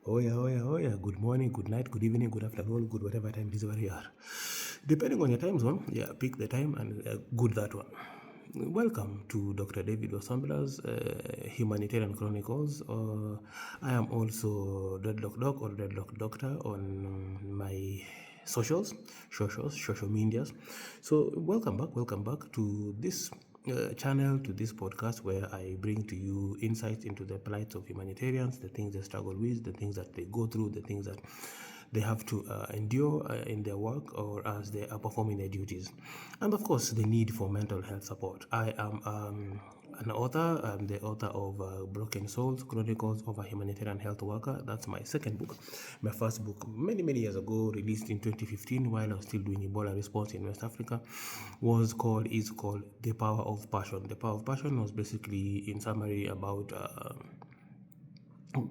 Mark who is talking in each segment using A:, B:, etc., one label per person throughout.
A: Oh yeah, oh yeah, oh yeah. Good morning, good night, good evening, good afternoon, good whatever time it is where you are. Depending on your time zone, yeah, pick the time and good that one. Welcome to Dr. David Osambla's Humanitarian Chronicles. I am also Dreadlock Doc or Dreadlock Doctor on my social medias. So welcome back to this channel, to this podcast where I bring to you insights into the plight of humanitarians, the things they struggle with, the things that they go through, the things that they have to endure in their work or as they are performing their duties. And of course, the need for mental health support. I am an author. I'm the author of Broken Souls, Chronicles of a Humanitarian Health Worker. That's my second book. My first book, many years ago, released in 2015 while I was still doing Ebola response in West Africa, is called The Power of Passion. The Power of Passion was basically, in summary, about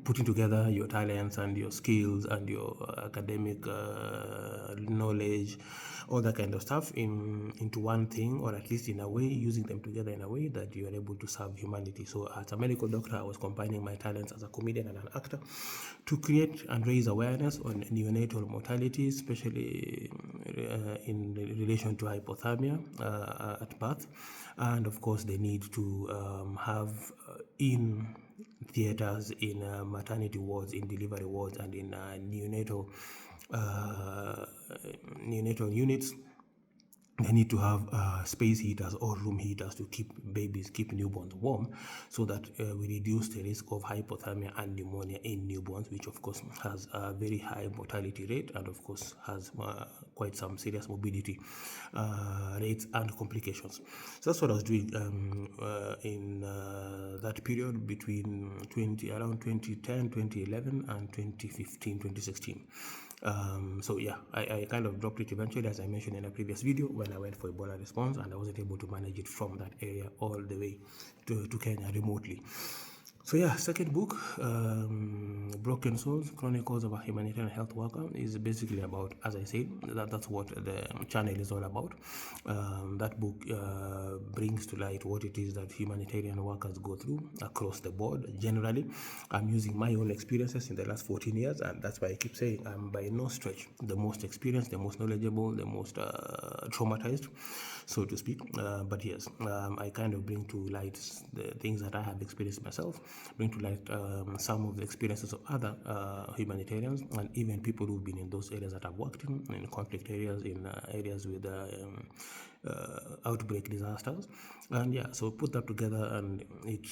A: putting together your talents and your skills and your academic knowledge, all that kind of stuff into one thing, or at least in a way, using them together in a way that you are able to serve humanity. So as a medical doctor, I was combining my talents as a comedian and an actor to create and raise awareness on neonatal mortality, especially in relation to hypothermia at birth, and of course the need to have in theaters, in maternity wards, in delivery wards, and in uh, neonatal units. They need to have space heaters or room heaters to keep newborns warm, so that we reduce the risk of hypothermia and pneumonia in newborns, which of course has a very high mortality rate and of course has quite some serious morbidity rates and complications. So that's what I was doing in that period between around 2010, 2011 and 2015, 2016. So yeah, I kind of dropped it eventually, as I mentioned in a previous video, when I went for Ebola response and I wasn't able to manage it from that area all the way to Kenya remotely. So yeah, second book, Broken Souls, Chronicles of a Humanitarian Health Worker, is basically about, as I said, that's what the channel is all about. That book brings to light what it is that humanitarian workers go through across the board. Generally, I'm using my own experiences in the last 14 years, and that's why I keep saying I'm by no stretch the most experienced, the most knowledgeable, the most traumatized, so to speak. But yes, I kind of bring to light the things that I have experienced myself, bring to light some of the experiences of other humanitarians and even people who've been in those areas that I've worked in conflict areas, in areas with outbreak disasters. And yeah, so put that together, and it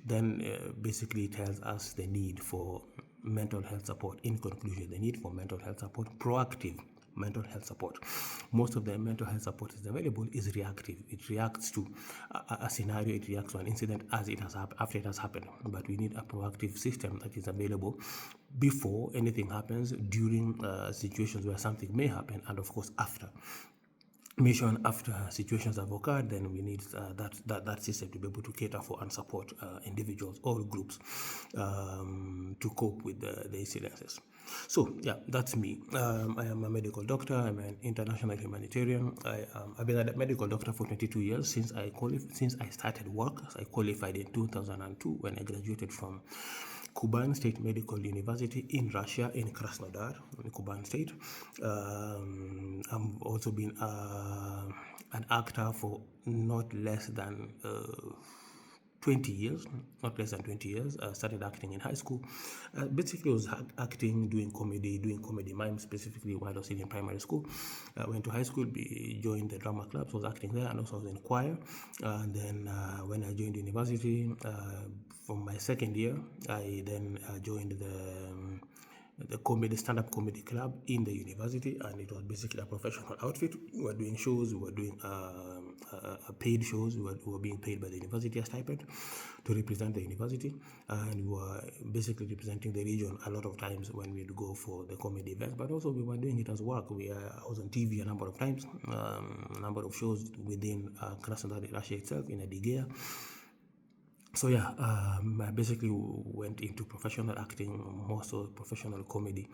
A: then basically tells us the need for mental health support. In conclusion, the need for mental health support, proactive mental health support. Most of the mental health support is available is reactive. It reacts to a scenario, it reacts to an incident as it has after it has happened. But we need a proactive system that is available before anything happens, during situations where something may happen, and of course after. Mission after situations have occurred, then we need that system to be able to cater for and support individuals or groups to cope with the incidences. So yeah, that's me. I am a medical doctor. I'm an international humanitarian. I've been a medical doctor for 22 years since I started work. I qualified in 2002 when I graduated from Kuban State Medical University in Russia, in Krasnodar, in Kuban State. I've also been an actor for not less than 20 years, not less than 20 years. I started acting in high school. Basically, I was acting, doing comedy mime, specifically while I was in primary school. I went to high school, joined the drama club, so I was acting there, and also I was in choir. And then when I joined university, from my second year, I then joined the stand-up comedy club in the university, and it was basically a professional outfit. We were doing shows, we were doing paid shows, we were being paid by the university a stipend to represent the university, and we were basically representing the region a lot of times when we'd go for the comedy events, but also we were doing it as work. I was on TV a number of times, a number of shows within Krasnodar, Russia itself, in Adigea. So yeah, I basically went into professional acting, more so professional comedy,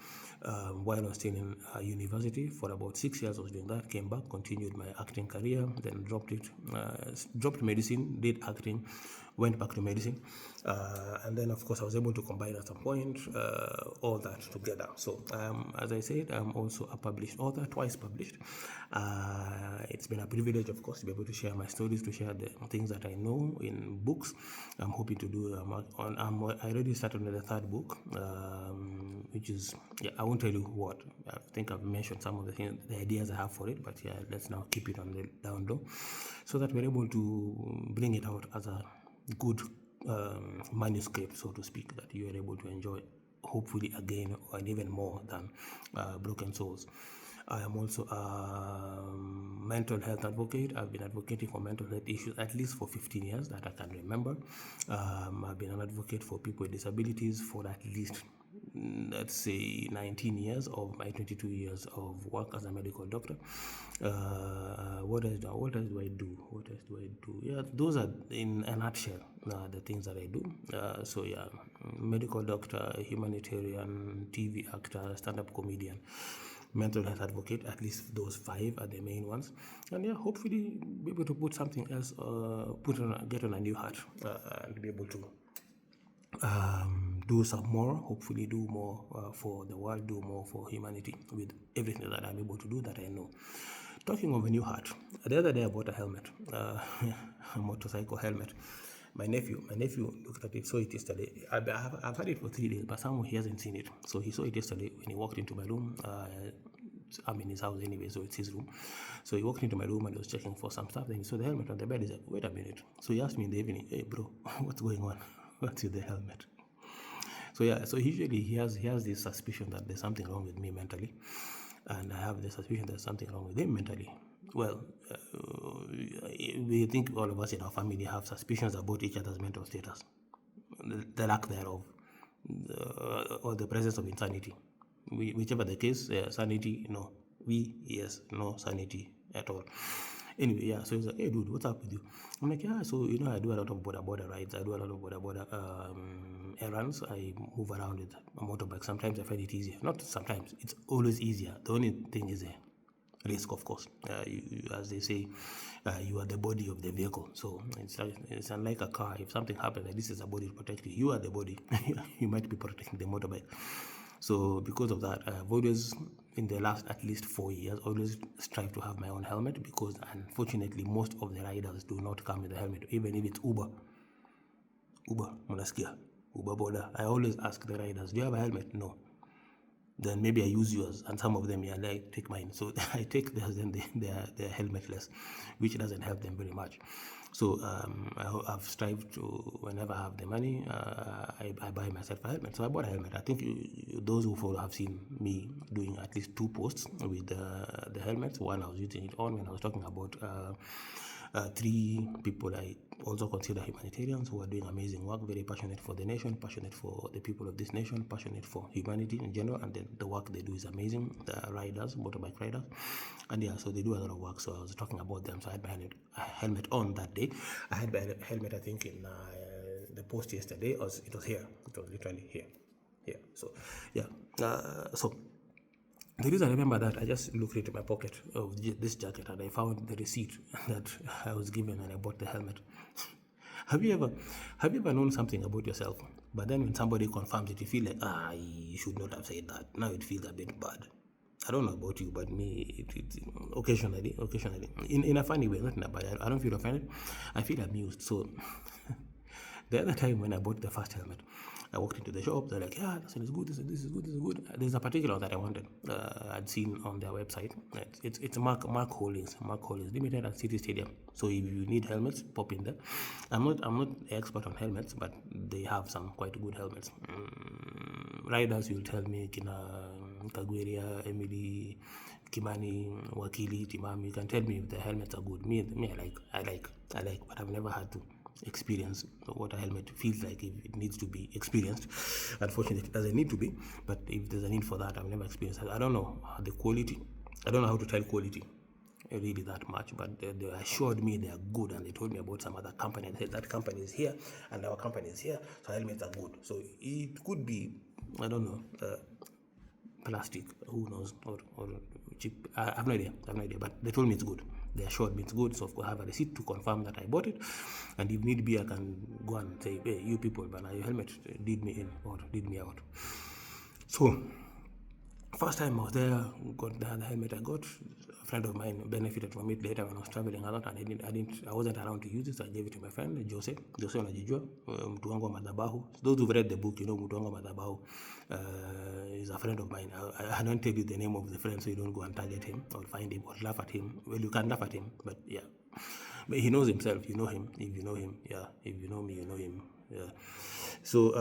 A: while I was still in university. For about 6 years I was doing that, came back, continued my acting career, then dropped medicine, did acting, went back to medicine, and then of course I was able to combine at some point all that together. So as I said, I'm also a published author, twice published. It's been a privilege, of course, to be able to share my stories, to share the things that I know in books. I'm hoping to do I already started on the third book, which is, I won't tell you what. I think I've mentioned some of the things, the ideas I have for it, but let's now keep it on the down low, so that we're able to bring it out as a good manuscript, so to speak, that you are able to enjoy, hopefully again, or even more than Broken Souls. I am also a mental health advocate. I've been advocating for mental health issues at least for 15 years that I can remember. I've been an advocate for people with disabilities for at least, let's say, 19 years of my 22 years of work as a medical doctor. What else do I do? Yeah, those are in a nutshell the things that I do. Medical doctor, humanitarian, TV actor, stand-up comedian, mental health advocate. At least those 5 are the main ones, and hopefully be able to put something else, get on a new hat, and be able to do some more, hopefully do more for the world, do more for humanity with everything that I'm able to do that I know. Talking of a new hat, the other day I bought a helmet, a motorcycle helmet. My nephew looked at it, saw it yesterday. I've had it for 3 days, but somehow he hasn't seen it. So he saw it yesterday when he walked into my room. I'm in his house anyway, so it's his room. So he walked into my room and he was checking for some stuff. Then he saw the helmet on the bed. He said, "Wait a minute." So he asked me in the evening, "Hey bro, what's going on? What's with the helmet?" So usually he has this suspicion that there's something wrong with me mentally, and I have the suspicion there's something wrong with him mentally. Well, we think all of us in our family have suspicions about each other's mental status, the lack thereof, or the presence of insanity. Whichever the case, sanity, no. Yes, no sanity at all. Anyway, so he's like, "Hey dude, what's up with you?" I'm like, "Yeah, so I do a lot of border rides. I do a lot of border errands. I move around with a motorbike. Sometimes I find it easier. Not sometimes, it's always easier. The only thing is risk, of course. As they say, you are the body of the vehicle. So it's unlike a car. If something happens, like this is a body to protect you. You are the body. You might be protecting the motorbike. So because of that, I've always, in the last at least 4 years, always strive to have my own helmet, because unfortunately most of the riders do not come with a helmet, even if it's Uber, Monaskia, Uber Boda. I always ask the riders, "Do you have a helmet?" "No." Then maybe I use yours, and some of them like take mine. So I take theirs, then they're helmetless, which doesn't help them very much. So I've strived to, whenever I have the money, I buy myself a helmet. So I bought a helmet. I think those who follow have seen me doing at least 2 posts with the helmets. One I was using it on when I was talking about 3 people I also consider humanitarians who are doing amazing work, very passionate for the nation, passionate for the people of this nation, passionate for humanity in general, and then the work they do is amazing. The riders, motorbike riders, and so they do a lot of work. So I was talking about them. So I had my helmet on that day. I had my helmet, I think, in the post yesterday. It was here. It was literally here. So so the reason I remember that, I just looked into my pocket of this jacket and I found the receipt that I was given when I bought the helmet. Have you ever known something about yourself, but then when somebody confirms it, you feel like, you should not have said that. Now it feels a bit bad. I don't know about you, but me, it occasionally, in a funny way, not in a bad. I don't feel offended. I feel amused. So the other time when I bought the first helmet, I walked into the shop. They're like, "Yeah, this is good. This is good." There's a particular that I wanted. I'd seen on their website. It's Mark Holdings Limited at City Stadium. So if you need helmets, pop in there. I'm not an expert on helmets, but they have some quite good helmets. Riders, you'll tell me, Kina Kagweria, Emily, Kimani, Wakili, Timam. You can tell me if the helmets are good. Me, I like, but I've never had to experience what a helmet feels like if it needs to be experienced. Unfortunately, it doesn't need to be, but if there's a need for that, I've never experienced that. I don't know the quality. I don't know how to tell quality really that much, but they assured me they are good, and they told me about some other company and said that company is here and our company is here, so helmets are good. So it could be, I don't know, plastic, who knows, or cheap. I have no idea, but they told me it's good. They assured me it's good, so of course I have a receipt to confirm that I bought it. And if need be, I can go and say, hey, you people, but your helmet did me in or did me out. So first time I was there, got the helmet I got. A friend of mine benefited from it later when I was traveling a lot, and I wasn't around to use it, so I gave it to my friend Jose unajijua, mtu wangu wa madhabahu. Those who've read the book, you know, mtu wangu wa madhabahu is a friend of mine. I don't tell you the name of the friend so you don't go and target him or find him or laugh at him. Well, you can laugh at him, but yeah. But he knows himself. You know him. If you know him, yeah. If you know me, you know him. Yeah. So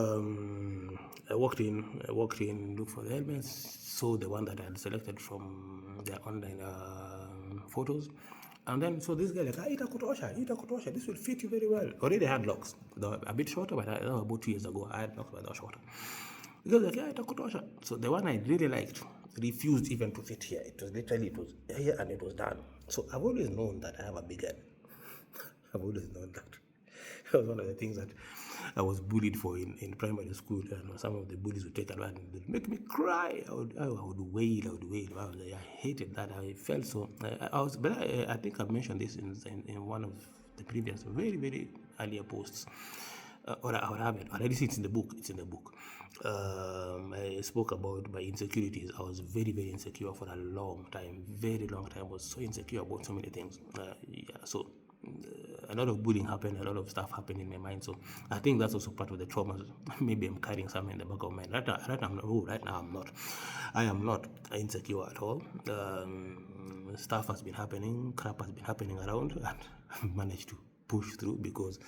A: I walked in, looked for the helmets, saw the one that I had selected from their online photos. And then, so this guy like, itakutosha, this will fit you very well. Already had locks. They were a bit shorter, but that was about 2 years ago. I had locks, but they were shorter. Because like, itakutosha. So the one I really liked refused even to fit here. It was here and it was done. So I've always known that I have a big head. I've always known that. That was one of the things that I was bullied for in primary school, and some of the bullies would take advantage. They'd make me cry. I would wail. I hated that. I felt so. I think I've mentioned this in one of the previous very, very earlier posts. Or I haven't. Or at least it's in the book. I spoke about my insecurities. I was very, very insecure for a long time. Very long time. I was so insecure about so many things. So a lot of bullying happened, a lot of stuff happened in my mind. So I think that's also part of the trauma. Maybe I'm carrying something in the back of my mind. Right now I'm not. I am not insecure at all. Stuff has been happening, crap has been happening around, and I've managed to push through because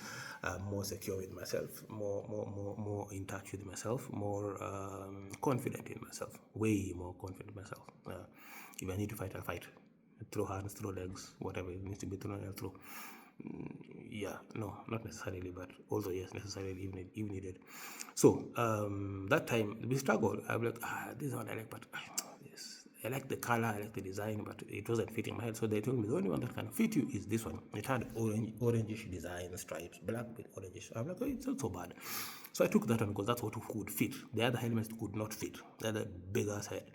A: I'm more secure with myself, more in touch with myself, more confident in myself, way more confident in myself. If I need to fight, I'll fight. Throw hands, throw legs, whatever it needs to be thrown, I'll throw. Yeah, no, not necessarily, but also yes, necessarily if needed. So that time we struggled. I'm like, this is what I like, but yes, I like the color, I like the design, but it wasn't fitting my head. So they told me the only one that can fit you is this one. It had orangish design, stripes, black with orangish. I'm like, it's not so bad. So I took that one because that's what could fit. The other helmets could not fit. They had a big ass head.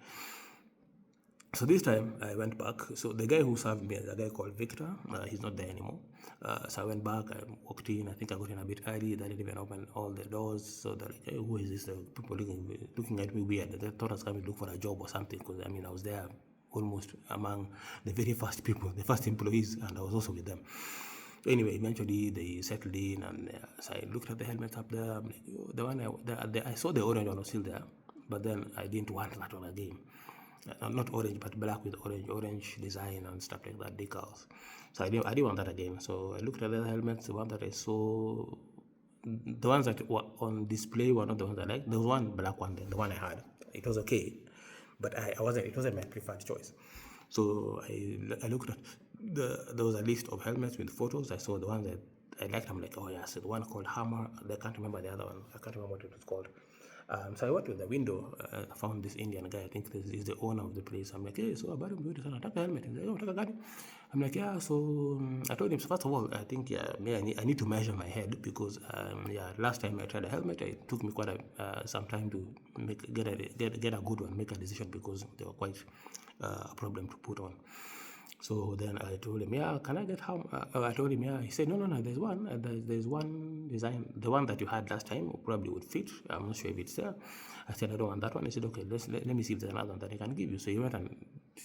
A: So this time I went back. So the guy who served me is a guy called Victor. He's not there anymore. So I went back. I walked in. I think I got in a bit early. They didn't even open all the doors. So they're like, hey, who is this? People looking at me weird. They thought I was coming to look for a job or something. Because I mean, I was there almost among the very first people, the first employees, and I was also with them. So anyway, eventually they settled in, and so I looked at the helmets up there. I'm like, the one I saw the orange one was still there, but then I didn't want that one again. Not orange, but black with orange design and stuff like that, decals. So I didn't want that again. So I looked at the helmets. The one that I saw, the ones that were on display were not the ones I liked. There was one black one, the one I had. It was okay, but it wasn't my preferred choice. So I looked at there was a list of helmets with photos. I saw the one that I liked. I'm like, oh yeah, so the one called Hammer. I can't remember the other one. I can't remember what it was called. So I went to the window. I found this Indian guy. I think this is the owner of the place. I'm like, hey, so about him, nataka helmet. He's like, oh, nataka gani? I'm like, yeah. So I told him, so first of all, I think I need to measure my head because last time I tried a helmet, it took me quite some time to get a good one, make a decision because they were quite a problem to put on. So then I told him, yeah, can I get how? I told him, yeah. He said, no, there's one. There's one design. The one that you had last time probably would fit. I'm not sure if it's there. I said, I don't want that one. He said, okay, let me see if there's another one that I can give you. So he went and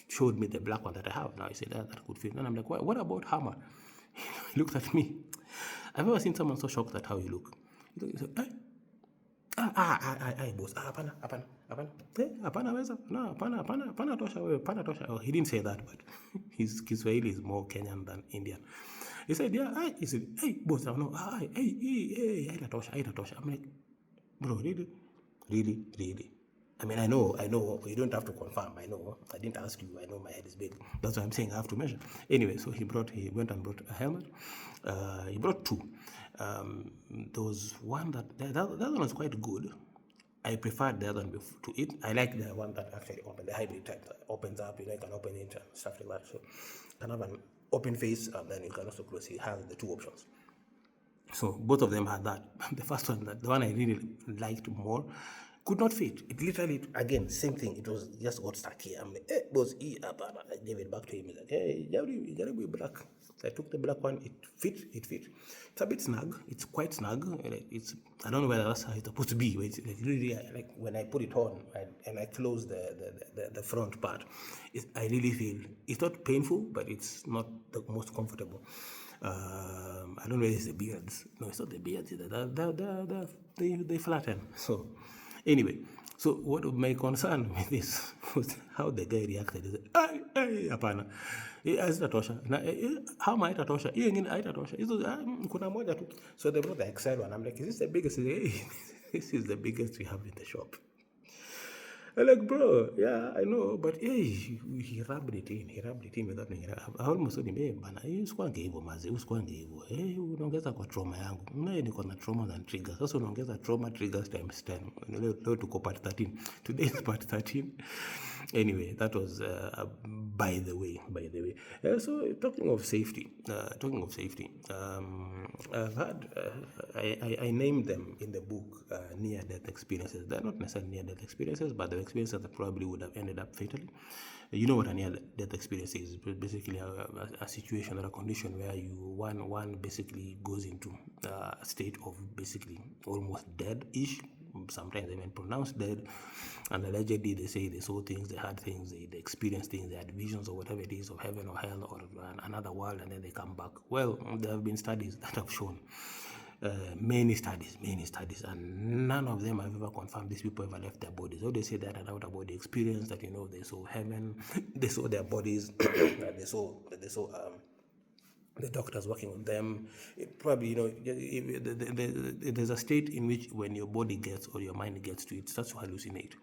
A: showed me the black one that I have. Now he said, that could fit. And I'm like, what about Hammer? He looked at me. I've never seen someone so shocked at how you look. He said, hey. Boss. Hapana. Hapana weza. No, hapana tosha wewe, hapana tosha. Oh, he didn't say that, but his Kiswahili is more Kenyan than Indian. He said, yeah, he said, hey, boss, no, hey, haina tosha. I'm like, bro, really? I mean, I know, you don't have to confirm, I know, I didn't ask you, I know my head is big. That's why I'm saying I have to measure. Anyway, so he went and brought a helmet. He brought two. There was one that one was quite good. I preferred the other one to it. I like the one that actually opens, the hybrid type that opens up, you can open it and stuff like that. So you can have an open face and then you can also close it. It has the two options. So both of them had that. The first one, the one I really liked more, Could not fit. It literally, again, same thing. It was just got stuck here. I'm like, it was I gave it back to him. He's like, hey, you gotta be black. So I took the black one. It fit. It's a bit snug. It's quite snug. It's, I don't know whether that's how it's supposed to be. But it's really, like when I put it on and I close the front part, I really feel it's not painful, but it's not the most comfortable. I don't know if it's the beards. No, it's not the beards either. They flatten. So anyway, so what my concern with this was how the guy reacted. He said, "Ay, hapana. Hazitatosha. How am I itatosha? Hiyo ingine haitatosha. Hizo kuna moja tu." So they brought the XL one. I'm like, "Is this the biggest?" He said, "Hey, this is the biggest we have in the shop." I'm like, bro, yeah, I know, but hey, he rubbed it in without me. I almost told him, hey, bana, usikwange hivyo maze, usikwange hivyo. Hey, unaongeza kwa trauma yangu. Mimi niko na trauma than triggers. Sasa unaongeza trauma triggers times 10. Leo tuko part 13. Today is part 13. Anyway, that was by the way. So talking of safety, I've had, I named them in the book near-death experiences. They're not necessarily near-death experiences, but the experiences that probably would have ended up fatally. You know what a near-death experience is? Basically a situation or a condition where one basically goes into a state of basically almost dead-ish, sometimes even pronounced dead, and allegedly they say they saw things, they had things, they experienced things, they had visions or whatever it is of heaven or hell or another world, and then they come back. Well, there have been studies that have shown many studies, and none of them have ever confirmed these people ever left their bodies. So they say they had an outer body experience, that they saw heaven, they saw their bodies, they saw the doctors working on them. It probably, there's a state in which when your body gets or your mind gets to it, starts to hallucinate.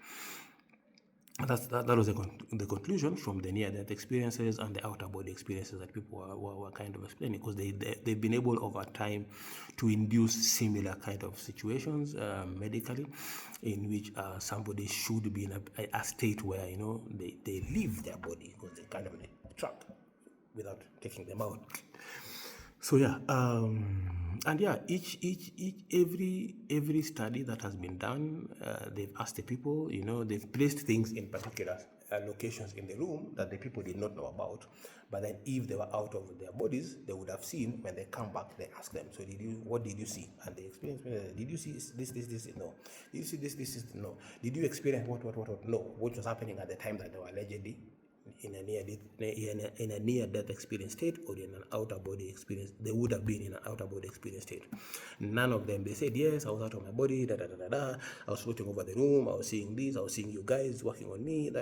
A: That was the conclusion from the near-death experiences and the outer body experiences that people were kind of explaining, because they've been able over time to induce similar kind of situations medically, in which somebody should be in a state where they leave their body because they kind of trapped without taking them out. So yeah, and yeah, every study that has been done, they've asked the people, they've placed things in particular locations in the room that the people did not know about. But then if they were out of their bodies, they would have seen. When they come back, they ask them, so what did you see? And they explain, did you see this? No. Did you see this? No. Did you experience what? No. What was happening at the time that they were allegedly in a near-death experience state, or in an outer body experience? They would have been in an outer body experience state. None of them, they said, yes, I was out of my body, I was floating over the room, I was seeing this, I was seeing you guys working on me.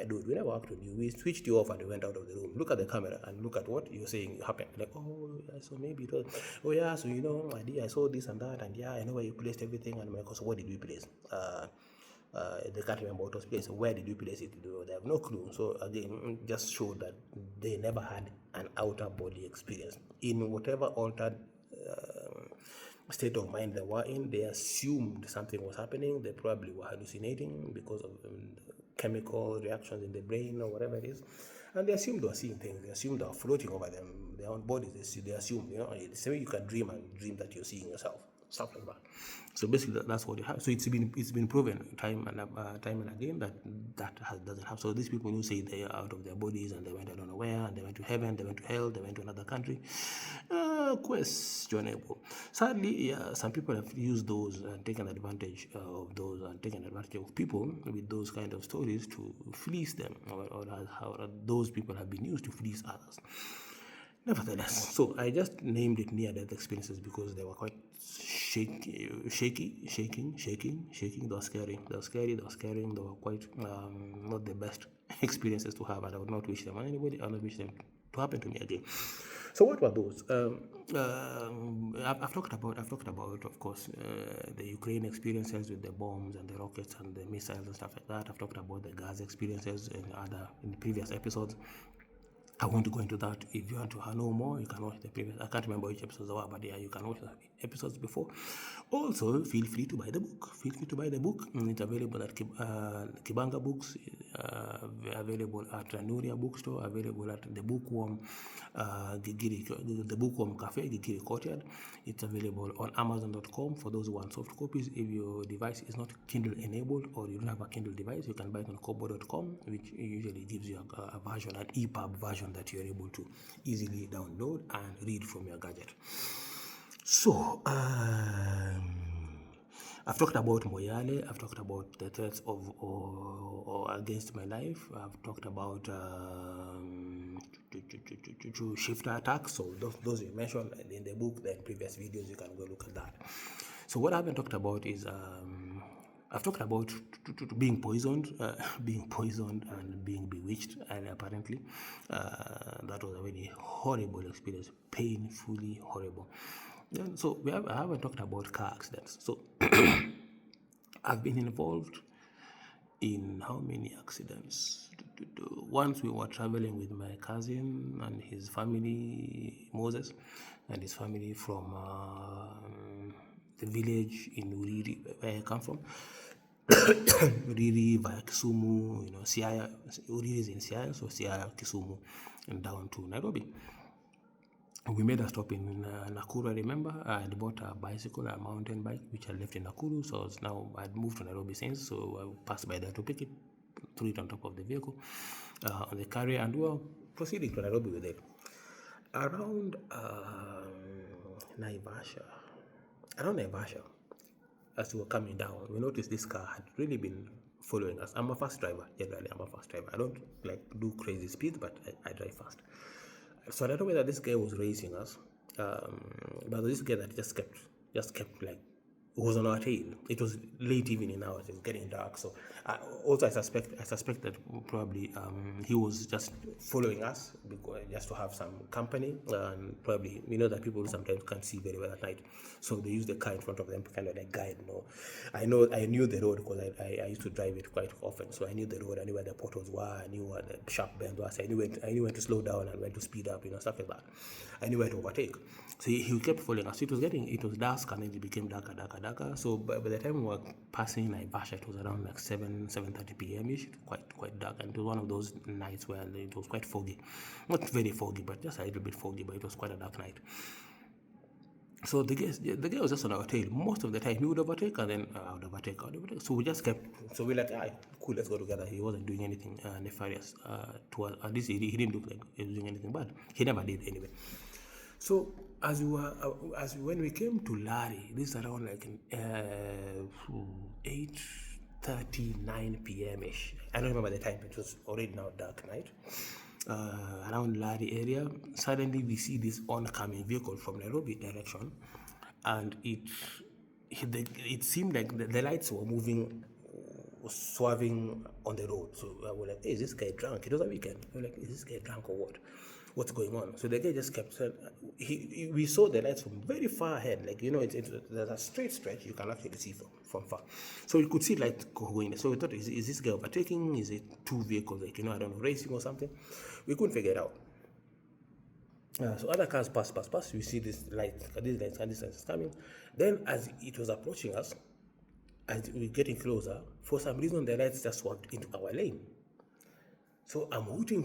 A: Dude, we never worked on you. We switched you off and we went out of the room. Look at the camera and look at what you're saying happened. Like, oh, yeah, so maybe it was, oh yeah, so I saw this and that, and yeah, I know where you placed everything. And I'm like, so what did we place? They can't remember what was placed. Where did you place it? They have no clue. So again, just showed that they never had an outer body experience. In whatever altered state of mind they were in, they assumed something was happening. They probably were hallucinating because of chemical reactions in the brain or whatever it is. And they assumed they were seeing things. They assumed they were floating over their own bodies. They assume, the same way you can dream and dream that you're seeing yourself. Stuff like that. So basically, that's what you have. So it's been proven time and again that doesn't happen. So these people who say they are out of their bodies and they went I don't know where, and they went to heaven, they went to hell, they went to another country, questionable. Sadly, yeah, some people have used those and taken advantage of those and taken advantage of people with those kind of stories to fleece them, or how those people have been used to fleece others. Nevertheless, so I just named it near-death experiences because they were quite shaking. They were scary. They were quite not the best experiences to have, and I would not wish them on anybody. I would not wish them to happen to me again. So what were those? I've talked about, of course, the Ukraine experiences with the bombs and the rockets and the missiles and stuff like that. I've talked about the Gaza experiences in previous episodes. I won't go into that. If you want to know more, you can watch the previous. I can't remember which episodes they were, but yeah, you can watch the episodes before. Also, feel free to buy the book. It's available at Kibanga Books. available at Nuria Bookstore, available at the Bookworm, the Bookworm Cafe, Gigiri Courtyard. It's available on Amazon.com for those who want soft copies. If your device is not Kindle enabled or you don't have a Kindle device, you can buy it on Kobo.com, which usually gives you a version, an EPUB version that you're able to easily download and read from your gadget. So, I've talked about Moyale, I've talked about the threats of or against my life, I've talked about shifter attacks, so those you mentioned in the book, then previous videos, you can go look at that. So what I haven't talked about is, I've talked about being poisoned and being bewitched, and apparently that was a very horrible experience, painfully horrible. So I haven't talked about car accidents. So I've been involved in how many accidents? Once we were traveling with my cousin and his family, Moses, and his family from the village in Uriri, where I come from. Uriri via Kisumu, Siaya. Uriri is in Siaya, so Siaya, Kisumu, and down to Nairobi. We made a stop in Nakuru, I remember. I had bought a bicycle, a mountain bike, which I left in Nakuru. So I'd moved to Nairobi since. So I passed by there to pick it, threw it on top of the vehicle, on the carrier, and we were proceeding to Nairobi with it. Around Naivasha, as we were coming down, we noticed this car had really been following us. I'm a fast driver, generally. I don't do crazy speeds, but I drive fast. So I don't know whether this guy was racing us, but this guy that just kept was on our tail. It was late evening now; it was getting dark. So I suspect that probably he was just following us just to have some company, and probably that people sometimes can't see very well at night, so they use the car in front of them kind of like guide. I knew the road because I used to drive it quite often, so I knew the road. I knew where the potholes were. I knew where the sharp bend was. I knew when to slow down and when to speed up, stuff like that. I knew where to overtake. So he kept following us. It was dusk, and then it became darker. So by the time we were passing Naivasha, it was around like 7:30 p.m. ish, quite dark, and it was one of those nights where it was quite foggy, not very foggy, but just a little bit foggy. But it was quite a dark night. So the guy was just on our tail most of the time. He would overtake, and then I would overtake. So we just kept. So we're like, cool, let's go together. He wasn't doing anything nefarious to us. At least he didn't look like he was doing anything bad. He never did anyway. So when we came to Lari, this is around like 8:39 p.m. ish. I don't remember the time. It was already now dark night. Around Lari area, suddenly we see this oncoming vehicle from Nairobi direction, and it seemed like the lights were moving, swerving on the road. So I was like, hey, is this guy drunk? It was a weekend. We were like, is this guy drunk or what? What's going on? So the guy just kept saying, we saw the lights from very far ahead. There's a straight stretch you can actually see from far. So we could see lights going. So we thought, is this guy overtaking? Is it two vehicles, I don't know, racing or something? We couldn't figure it out. So other cars pass. We see this light and this light is coming. Then as it was approaching us, as we're getting closer, for some reason the lights just swerved into our lane. So I'm hooting.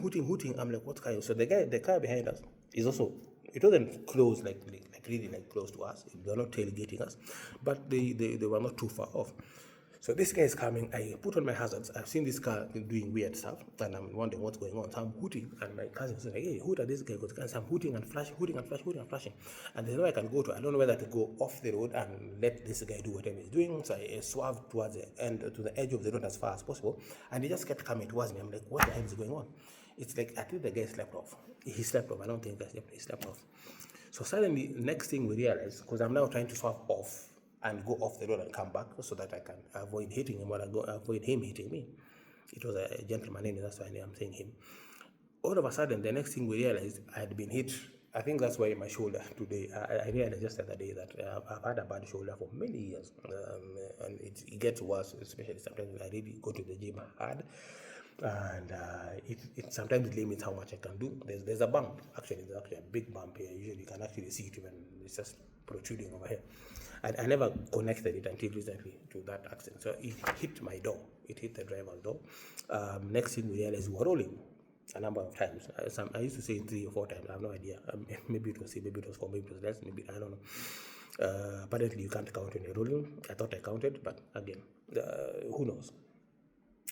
A: I'm like, what's going on? So the car behind us is also, it wasn't close, really close to us. They were not tailgating us, but they were not too far off. So this guy is coming. I put on my hazards. I've seen this car doing weird stuff, and I'm wondering what's going on. So I'm hooting, and my cousin said, hey, hoot at this guy. So I'm hooting and flashing. And there's no I can go to. I don't know whether to go off the road and let this guy do whatever he's doing. So I swerved towards the end, to the edge of the road as far as possible. And he just kept coming towards me. I'm like, what the hell is going on? It's like, I think the guy slept off. He slept off. I don't think he slept off. So suddenly, next thing we realized, because I'm now trying to swerve off and go off the road and come back so that I can avoid hitting him or avoid him hitting me. It was a gentleman anyway, that's why I'm saying him. All of a sudden, the next thing we realized, I had been hit. I think that's why my shoulder today, I realized just the other day that I've had a bad shoulder for many years. And it gets worse, especially sometimes when I really go to the gym hard. And it sometimes it limits how much I can do. There's a bump, there's actually a big bump here. Usually you can actually see it when it's just protruding over here. I never connected it until recently to that accident. So it hit my door. It hit the driver's door. Next thing we realized we were rolling a number of times. I used to say 3 or 4 times. I have no idea. Maybe it was 3, maybe it was 4, maybe it was less. Maybe I don't know. Apparently you can't count when you're rolling. I thought I counted, but again, who knows?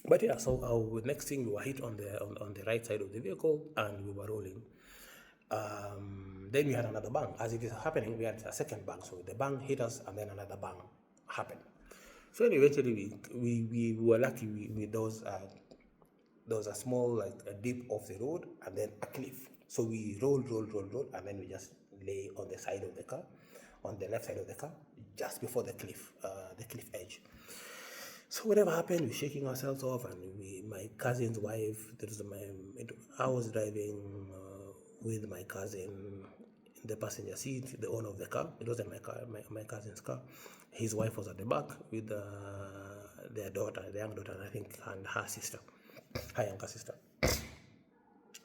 A: But yeah, so our next thing, we were hit on the right side of the vehicle, and we were rolling. Then we had another bang. As it is happening, we had a second bang. So the bang hit us, and then another bang happened. So eventually, we were lucky. There was a small, like a dip off the road, and then a cliff. So we rolled, and then we just lay on the side of the car, on the left side of the car, just before the cliff edge. So whatever happened, we're shaking ourselves off, and my cousin's wife, I was driving with my cousin in the passenger seat, the owner of the car. It wasn't my car, my cousin's car. His wife was at the back with their daughter, the young daughter, I think, and her sister, her younger sister.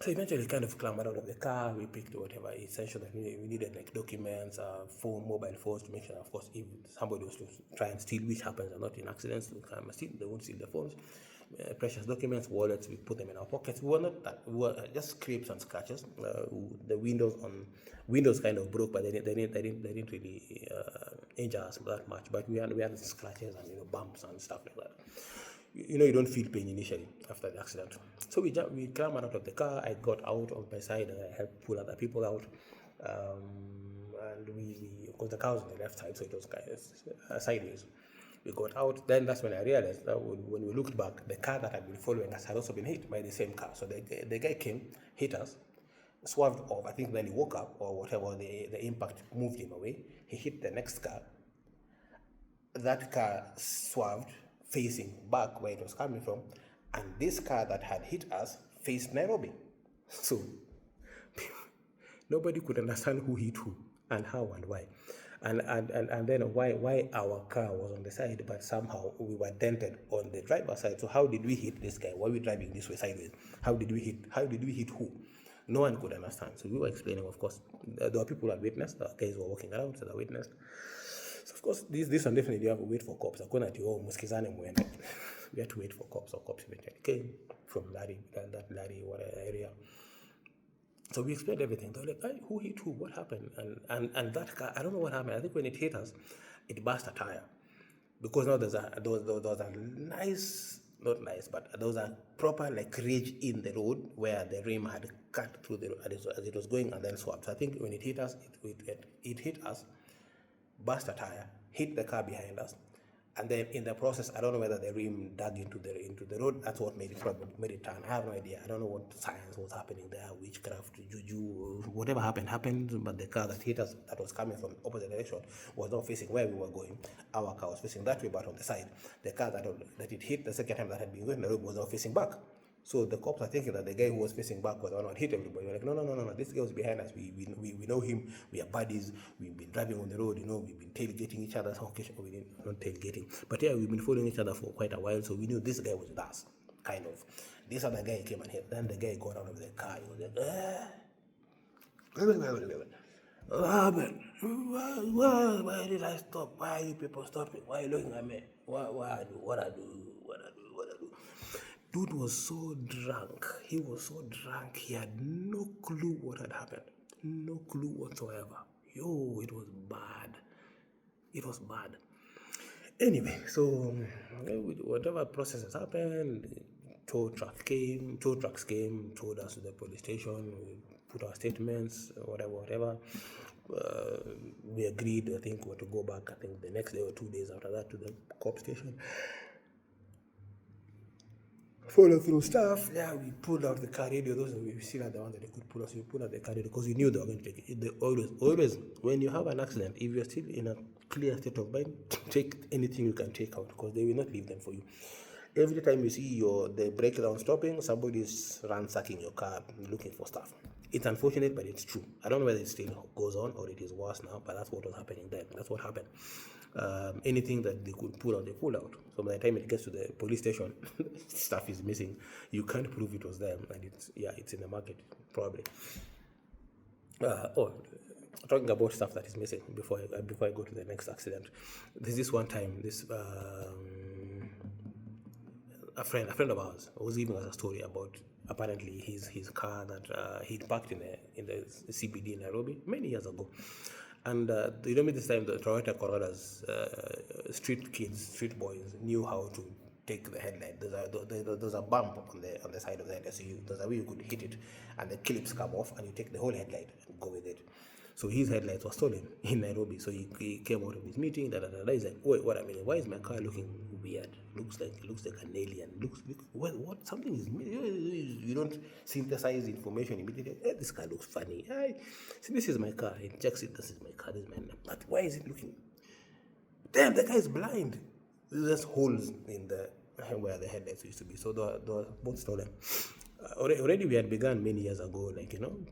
A: So eventually kind of clambered out of the car. We picked whatever essential that we needed, like documents, mobile phones, to make sure, of course, if somebody was to try and steal, which happens a lot in accidents, they won't steal the phones. Precious documents, wallets, we put them in our pockets. We were just scrapes and scratches. The windows kind of broke, but they didn't really injure us that much. But we had scratches and bumps and stuff like that. You don't feel pain initially after the accident. So we clambered out of the car. I got out of my side, and I helped pull other people out. And because the car was on the left side, so it was kind of sideways. We got out. Then that's when I realized that when we looked back, the car that had been following us had also been hit by the same car. So the guy came, hit us, swerved off. I think then he woke up or whatever. The impact moved him away. He hit the next car. That car swerved, facing back where it was coming from, and this car that had hit us faced Nairobi. So nobody could understand who hit who and how and why, and then why our car was on the side, but somehow we were dented on the driver's side. So how did we hit this guy? Why are we driving this way sideways? How did we hit who? No one could understand. So we were explaining, of course. There were people who had witnessed. The guys were walking around, so they witnessed. So of course, this one definitely you have to wait for cops. We had to wait for cops, or cops eventually came from that area. So we explained everything. They were like, hey, who hit who? What happened? And that car, I don't know what happened. I think when it hit us, it burst a tire. Because now there was a nice, not nice, but there was a proper ridge in the road where the rim had cut through the road as it was going, and then swapped. So I think when it hit us, it hit us, burst a tire, hit the car behind us, and then in the process, I don't know whether the rim dug into the road. That's what made it turn. I have no idea. I don't know what science was happening there, witchcraft, juju, whatever happened. But the car that hit us, that was coming from the opposite direction, was not facing where we were going. Our car was facing that way, but on the side. The car that it hit the second time that had been going the road was not facing back. So the cops are thinking that the guy who was facing back was the one who hit everybody. We're like, no, this guy was behind us. We know him. We are buddies. We've been driving on the road, we've been tailgating each other. Okay, we didn't, not tailgating. But yeah, we've been following each other for quite a while, so we knew this guy was with us, kind of. This other guy came and hit. Then the guy got out of the car. He was like, why did I stop? Why are you people stopping? Why are you looking at me? What I do? Dude was so drunk. He was so drunk. He had no clue what had happened. No clue whatsoever. It was bad. It was bad. Anyway, so whatever processes happened, tow trucks came, towed us to the police station. We put our statements, whatever. We agreed, I think, to go back, I think, the next day or 2 days after that to the cop station. Follow through stuff. Yeah, we pulled out the car radio. Those we still had the ones that they could pull us. We pulled out the car radio because we knew they were going to take it. They always, when you have an accident, if you're still in a clear state of mind, take anything you can take out because they will not leave them for you. Every time you see the breakdown stopping, somebody's ransacking your car looking for stuff. It's unfortunate, but it's true. I don't know whether it still goes on or it is worse now, but that's what was happening then. That's what happened. Anything that they could pull out, they pull out. So by the time it gets to the police station, stuff is missing. You can't prove it was them, and it's in the market probably. Talking about stuff that is missing before I go to the next accident. There's this one time, a friend of ours was giving us a story about apparently his car that he'd parked in the CBD in Nairobi many years ago. And you know, this time the Toyota Corollas, street boys knew how to take the headlight. There's a bump on the side of the headlight, so there's a way you could hit it, and the clips come off, and you take the whole headlight and go with it. So his headlights were stolen in Nairobi. So he came out of his meeting. He's like, wait, what? I mean, why is my car looking weird? Looks like an alien. What? Something is. You don't synthesize information immediately. Hey, this car looks funny. See, this is my car. He checks it. This is my car. This is my number. But why is it looking? Damn, the guy is blind. There's holes in where the headlights used to be. So they were both stolen. Already we had begun many years ago,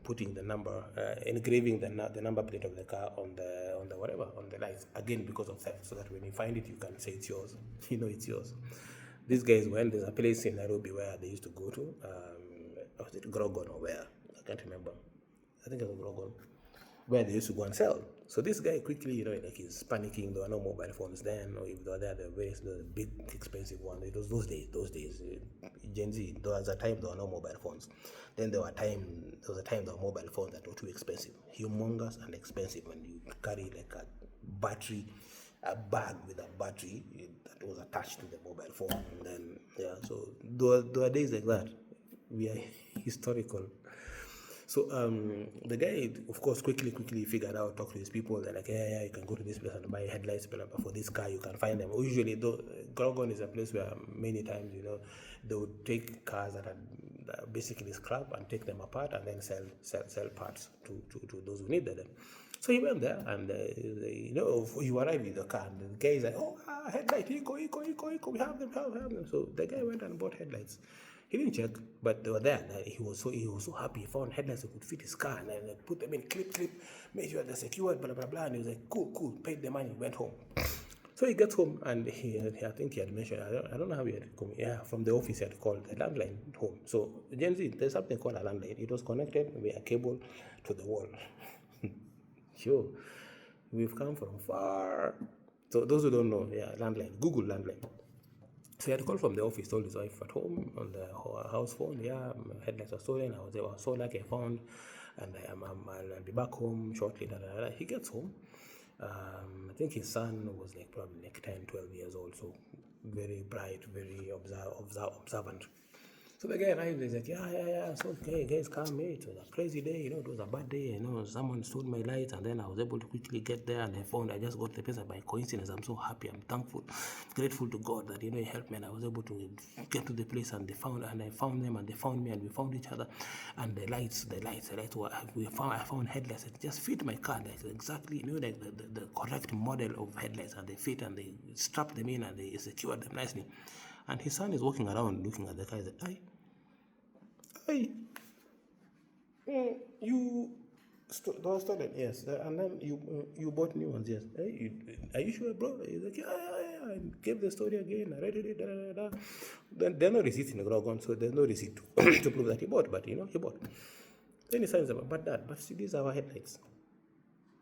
A: putting the number, engraving the number plate of the car on the lights, again because of theft, so that when you find it, you can say it's yours. You know it's yours. These guys went. There's a place in Nairobi where they used to go to. Was it Grogon or where? I can't remember. I think it was Grogon, where they used to go and sell. So this guy quickly, he's panicking. There were no mobile phones then, or if they were there, they were big, expensive ones. It was those days, Gen Z. There was a time there were no mobile phones. Then there was a time there were mobile phones that were too expensive, humongous and expensive, and you carry like a bag with a battery that was attached to the mobile phone. And then so there were days like that. We are historical. So the guy, of course, quickly figured out, talked to his people. They're like, yeah, you can go to this place and buy headlights, but for this car, you can find them. Usually, Grogon is a place where many times, they would take cars that are basically scrap and take them apart and then sell parts to those who needed them. So he went there and, you arrive with the car and the guy is like, headlight, Iko, we have them. So the guy went and bought headlights. He didn't check, but they were there. He was so happy. He found headlights that could fit his car, and then put them in, clip, made sure they're secured, blah, blah, blah. And he was like, cool, paid the money, went home. So he gets home, and I think he had mentioned, I don't know how he had come. Yeah, from the office he had called a landline home. So Gen Z, there's something called a landline. It was connected via a cable to the wall. Sure, we've come from far. So those who don't know, landline, Google landline. So he had called from the office, told his wife at home on the house phone, headlights are stolen. I was so lucky I found, and I'll be back home shortly. He gets home. I think his son was probably 10, 12 years old, so very bright, very observant. So the guy arrived, he's like, yeah, so okay, guys, come, mate. It was a crazy day, it was a bad day, someone stole my lights, and then I was able to quickly get there, and I just got the place by coincidence. I'm so happy, I'm thankful, grateful to God that, he helped me, and I was able to get to the place, and I found them, and they found me, and we found each other, and the lights were, I found headlights that just fit my car, exactly, the correct model of headlights, and they fit, and they strapped them in, and they secured them nicely. And his son is walking around looking at the car. He's like, hey, you those stolen, yes, and then you bought new ones, yes. Hey, are you sure, bro? He's like, yeah. I gave the story again. I read it. Then there are no receipts in the Grogon, so there's no receipt to prove that he bought. But he bought. Then he signs about, but see, these are our headlights.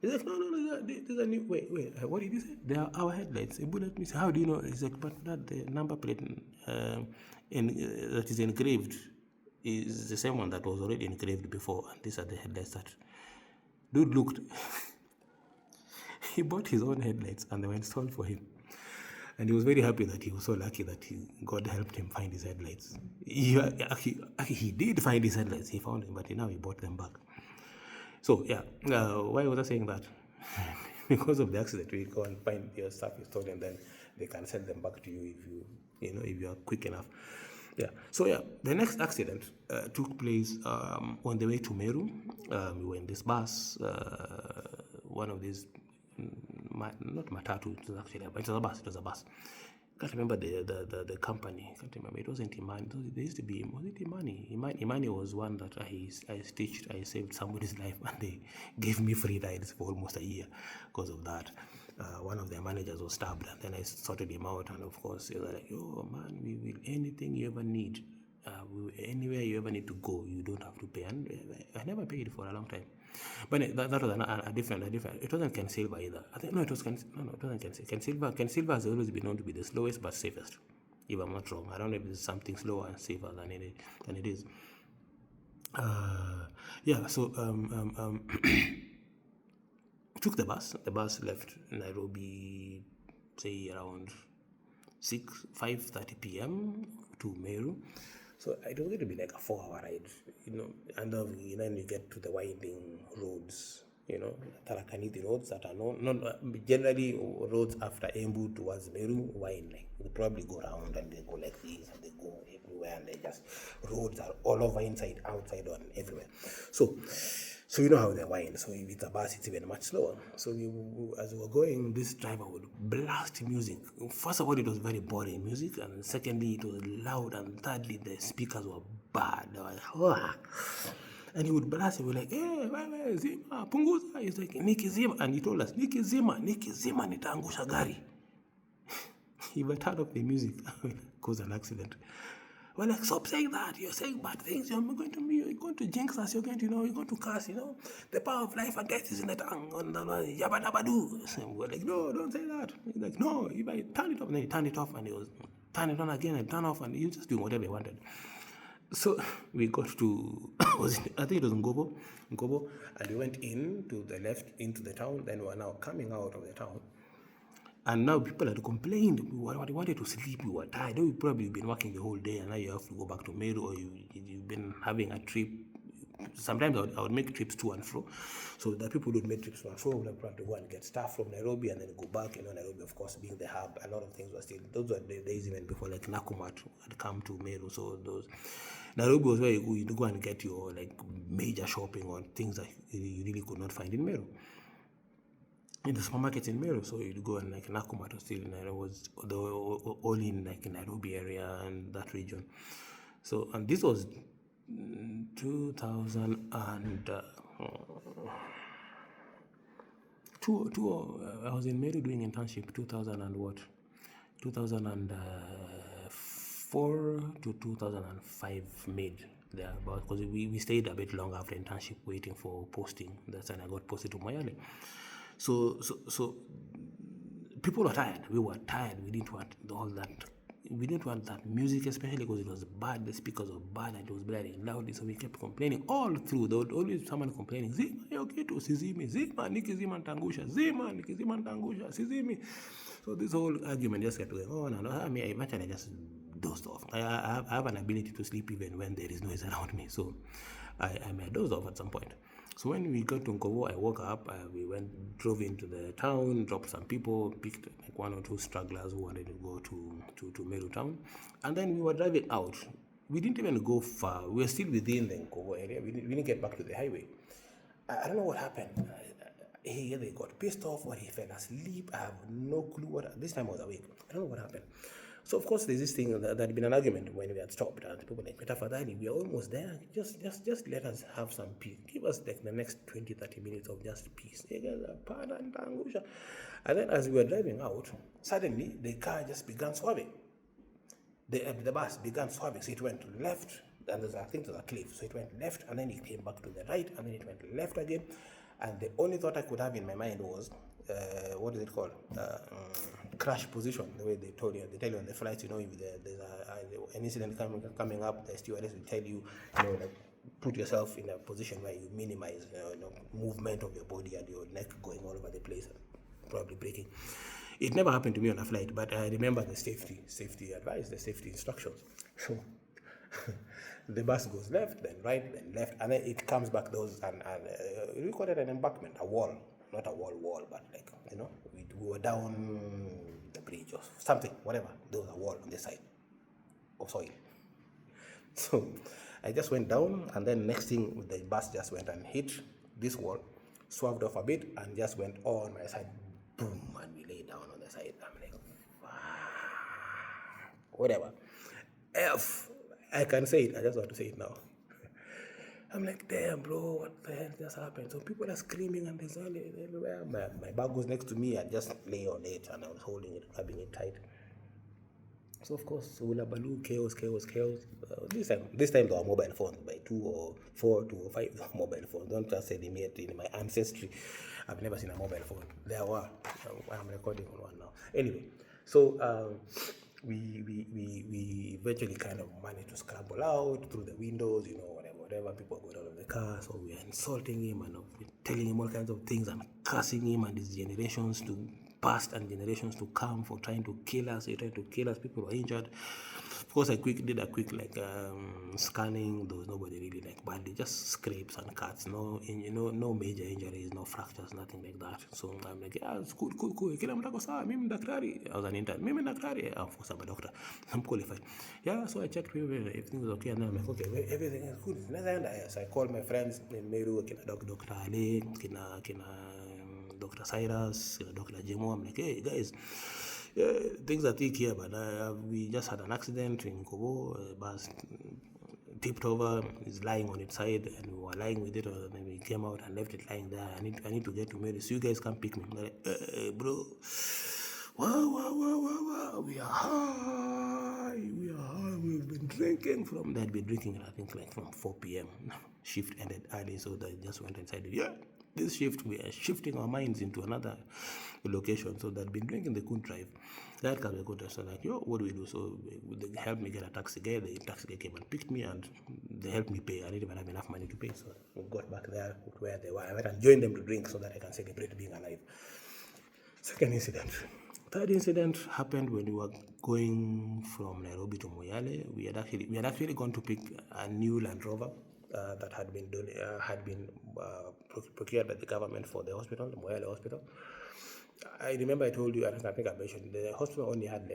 A: He's like, no, these are new. Wait, what did he say? They are our headlights. Let me say, how do you know? He's like, but that the number plate that is engraved is the same one that was already engraved before, and these are the headlights that dude looked. He bought his own headlights, and they were installed for him. And he was very happy that he was so lucky that God helped him find his headlights. He did find his headlights. He found them, but now he bought them back. So, why was I saying that? Because of the accident, we go and find your stuff is stolen, then they can send them back to you if you are quick enough. So the next accident took place on the way to Meru. We were in this bus, one of these, not matatu, it was a bus. Can't remember the company. Can't remember. It wasn't Imani. There used to be. Was it Imani? Imani was one that I stitched. I saved somebody's life, and they gave me free rides for almost a year because of that. one of their managers was stabbed, and then I sorted him out, and of course they were like, "Oh man, we will anything you ever need, anywhere you ever need to go, you don't have to pay." And I never paid for a long time. But that was a different. It wasn't Ken Silver either. I think no, it was Ken. No, it wasn't Ken Silver. Ken Silver has always been known to be the slowest but safest. If I'm not wrong, I don't know if there's something slower and safer than it is. Yeah. So took the bus. The bus left Nairobi, say around 5:30 p.m. to Meru. So it was going to be like a 4-hour ride, and then you get to the winding roads, Tarakaniti roads that are not generally roads after Embu towards Meru wind. Like they probably go around and they go like this and they go everywhere, and they just roads are all over, inside, outside, and everywhere. So you know how they wind. So if it's a bus, it's even much slower. So as we were going, this driver would blast music. First of all, it was very boring music, and secondly, it was loud, and thirdly, the speakers were bad. They were like, and he would blast. He would like, "Hey, Zima, punguza." He's like, "Niki Zima," and he told us, "Niki Zima, nitaangusha gari." He went out of the music, caused an accident. Well, like, stop saying that. You're saying bad things. You're going to jinx us. You're going to curse. The power of life and death is in the tongue. Yabadabadu. So we're like, no, don't say that. He's like, no, if I turn it off, and then he turned it off, and he was turn it on again and turn off, and he was just doing whatever he wanted. So we got to, I think it was Ngobo, and we went to the left into the town. Then we were now coming out of the town. And now people had complained. We wanted to sleep. We were tired. You've probably been working the whole day, and now you have to go back to Meru, or you've been having a trip. Sometimes I would make trips to and fro. So the people who would make trips to and fro would have to go and get stuff from Nairobi and then go back. Nairobi, of course, being the hub, a lot of things were still. Those were the days even before like Nakumatt had come to Meru. So Nairobi was where you go and get your like major shopping on things that you really could not find in Meru. In the supermarkets in Meru, so you'd go and like Nakumatt was still in Nairobi, was all in like Nairobi area and that region. So, and this was 2000 and I was in Meru doing internship 2004 to 2005 mid there, because we stayed a bit long after internship waiting for posting. That's when I got posted to Moyale. So people were tired. We were tired. We didn't want all that. We didn't want that music, especially because it was bad. The speakers were bad and it was blaring loudly. So we kept complaining all through. There would always someone complaining, "Zima, okay to Sizimi, Zima, Niki Zima Tangusha, Zima, Niki Zima Tangusha, Sizimi." So this whole argument just kept going on and on. I mean, eventually I just dozed off. I have an ability to sleep even when there is noise around me. So I dozed off at some point. So when we got to Nkobo, I woke up, drove into the town, dropped some people, picked like one or two stragglers who wanted to go to Meru town. And then we were driving out. We didn't even go far. We were still within the Nkobo area. We didn't get back to the highway. I don't know what happened. He either got pissed off or he fell asleep. I have no clue this time I was awake. I don't know what happened. So of course there's this thing that had been an argument when we had stopped, and people were like, "Metafadhali, we are almost there. Just let us have some peace. Give us like the next 20-30 minutes of just peace." And then as we were driving out, suddenly the car just began swerving. The bus began swerving, so it went left, and I think there's a cliff, so it went left, and then it came back to the right, and then it went left again. And the only thought I could have in my mind was, what is it called? Crash position. The way they tell you on the flights, if there's an incident coming up, the stewardess will tell you, like, put yourself in a position where you minimize, movement of your body and your neck going all over the place, probably breaking. It never happened to me on a flight, but I remember the safety advice, the safety instructions. So the bus goes left, then right, then left, and then it comes back and we call it an embankment, a wall, not a wall, but like, we were down the bridge or something, whatever. There was a wall on the side of soil. So I just went down, and then next thing, the bus just went and hit this wall, swerved off a bit, and just went on my side, boom, and we lay down on the side. I'm like, whatever. I can say it. I just want to say it now. I'm like, damn, bro, what the hell just happened? So people are screaming and there's everywhere. My bag was next to me. I just lay on it and I was holding it, grabbing it tight. So of course, Hula Baloo, chaos. This time there were mobile phones by 2 or 4, 2 or 5 mobile phones. Don't just say they made it in my ancestry. I've never seen a mobile phone. There were. I'm recording on one now. Anyway, so we eventually kind of managed to scramble out through the windows, whatever. People got out of the car, so we are insulting him and telling him all kinds of things and cursing him and his generations to past and generations to come for trying to kill us. He tried to kill us. People were injured. Of course, I did a quick scanning. There was nobody really badly, just scrapes and cuts. No major injuries, no fractures, nothing like that. So I'm like, yeah, it's cool. Kila mtu ako sawa. Mimi daktari. I was an intern. Mimi daktari. Of course, I'm a doctor. I'm qualified. Yeah, so I checked everything was okay, and then I'm like, okay, everything is good. So I called my friends in Meru, Dr. Ali, Dr. Cyrus, Dr. Jemo. I'm like, hey guys, things are thick here, but we just had an accident in Kobo. Bus tipped over, is lying on its side, and we were lying with it, and then we came out and left it lying there. I need to get to Mary, so you guys can pick me. I'm like, bro, wow, we are high. We've been drinking from that. Been drinking, I think, from 4 p.m. Shift ended early, so they just went inside. Yeah, this shift, we are shifting our minds into another location. So they'd been drinking, they couldn't drive. That car, they got us, like, yo, what do we do? So they helped me get a taxi guy. The taxi guy came and picked me, and they helped me pay. I didn't even have enough money to pay, so we got back there where they were. I went and joined them to drink so that I can celebrate being alive. Second incident. Third incident happened when we were going from Nairobi to Moyale. We had actually gone to pick a new Land Rover that had been procured by the government for the hospital, the Moyale hospital. I remember I told you, I think I mentioned, the hospital only had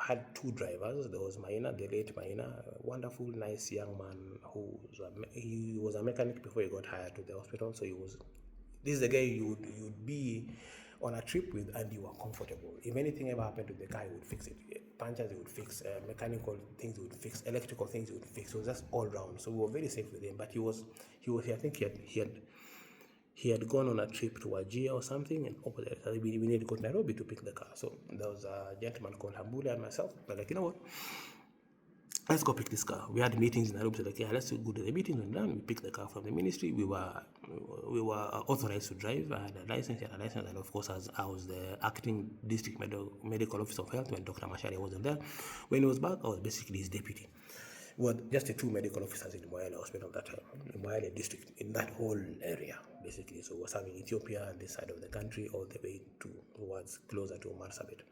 A: had 2 drivers. There was Maina, the late Maina, a wonderful, nice young man he was a mechanic before he got hired to the hospital. So this is the guy you would be on a trip with and you are comfortable. If anything ever happened to the car, he would fix it. Punctures, he would fix. Mechanical things, he would fix. Electrical things, he would fix. So just all round. So we were very safe with him. But I think he had gone on a trip to Wajir or something, and we needed to go to Nairobi to pick the car. So there was a gentleman called Hambule and myself. We're like, you know what? Let's go pick this car. We had meetings in Nairobi, so like, yeah, let's go to the meetings, and then we picked the car from the ministry. We were authorized to drive. I had a license, and of course, as I was the acting district medical officer of health when Dr. Mashari wasn't there. When he was back, I was basically his deputy. We were just the 2 medical officers in Moyale Hospital at that time, in Moyale district, in that whole area, basically. So we were serving Ethiopia and this side of the country all the way towards closer to Marsabit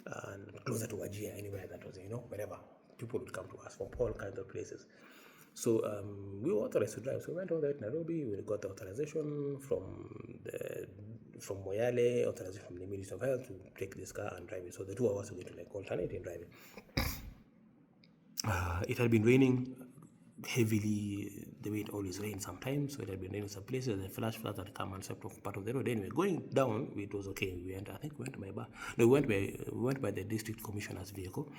A: and closer to Wajir, anywhere that was, wherever. People would come to us from all kinds of places. So we were authorized to drive. So we went all the way to Nairobi. We got the authorization from Moyale, authorization from the Ministry of Health to take this car and drive it. So the 2 of us were going to alternate in driving. It had been raining heavily the way it always rains sometimes, so it had been raining some places. The flash floods had come and swept off part of the road. Anyway, going down, it was okay. We went by the district commissioner's vehicle.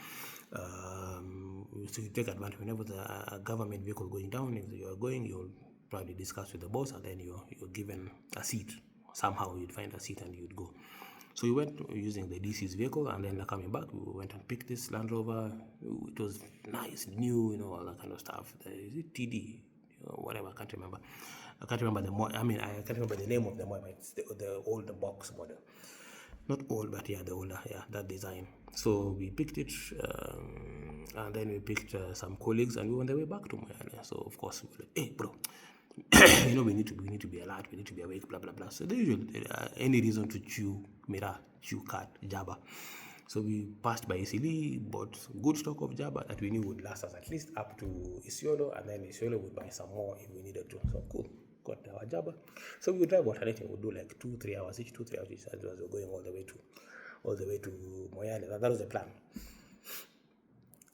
A: So you take advantage whenever a government vehicle going down. If you are going, you'll probably discuss with the boss, and then you're given a seat. Somehow you'd find a seat and you'd go. So we went using the DC's vehicle, and then coming back, we went and picked this Land Rover. It was nice, new, all that kind of stuff. Is it TD? Whatever, I can't remember. I can't remember I can't remember the name of the model. It's the older box model. Not old, but yeah, the older, that design. So we picked it, and then we picked some colleagues, and we were on the way back to Moyale. So of course, we were like, hey, bro, we need to be alert, we need to be awake, blah blah blah. So the usual, any reason to chew cut, jabba. So we passed by Isili, bought good stock of jabba that we knew would last us at least up to Isiolo, and then Isiolo would buy some more if we needed to. So cool, got our jabba. So we would drive alternating. We'd do like 2-3 hours each, as we were going all the way to Moyale. That was the plan.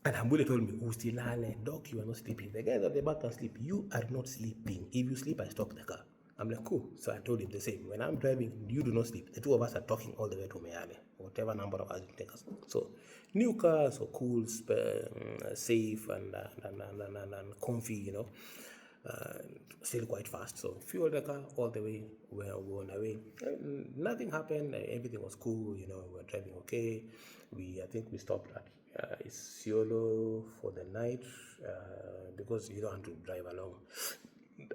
A: And Hambule told me, Ustilale, Doc, you are not sleeping. The guys at the back can sleep. You are not sleeping. If you sleep, I stop the car. I'm like, cool. So I told him the same. When I'm driving, you do not sleep. The 2 of us are talking all the way to Moyale, whatever number of us it take us. So new car, so cool, safe, and comfy, still quite fast. So fuel the car all the way. We're on our way. Nothing happened. Everything was cool. You know, we were driving okay. I think we stopped at Isiolo for the night because you don't have to drive along.